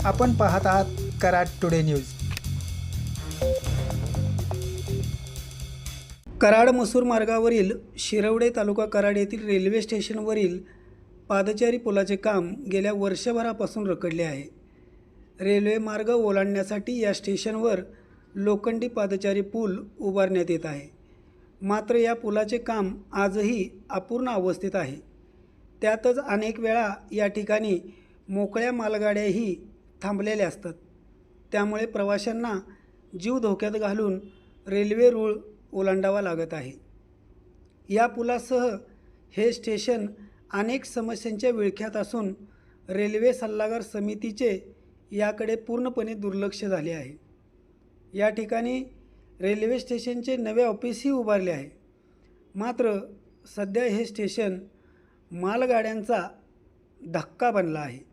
आपण पाहत आहात कराड टुडे न्यूज। कराड मसूर मार्गावरील शिरवडे तालुका कराड येथील रेल्वे स्टेशनवरील पादचारी पुलाचे काम गेल्या वर्षभरापासून रखडले आहे। रेल्वे मार्ग ओलांडण्यासाठी या स्टेशनवर लोखंडी पादचारी पूल उभारण्यात येत आहे। मात्र या पुलाचे काम आजही अपूर्ण अवस्थेत आहे। त्यातच अनेक वेळा या ठिकाणी मोकळ्या मालगाड्याही थांबलेल्या असतात। त्यामुळे प्रवाशांना जीव धोक्यात घालून रेल्वे रूळ ओलांडावा लागत आहे। या पुलासह हे स्टेशन अनेक समस्यांच्या विळख्यात असून रेल्वे सल्लागार समितीचे याकडे पूर्णपणे दुर्लक्ष झाले आहे। या ठिकाणी रेल्वे स्टेशनचे नवे ऑफिसही उभारले आहे। मात्र सध्या हे स्टेशन मालगाड्यांचा धक्का बनला आहे।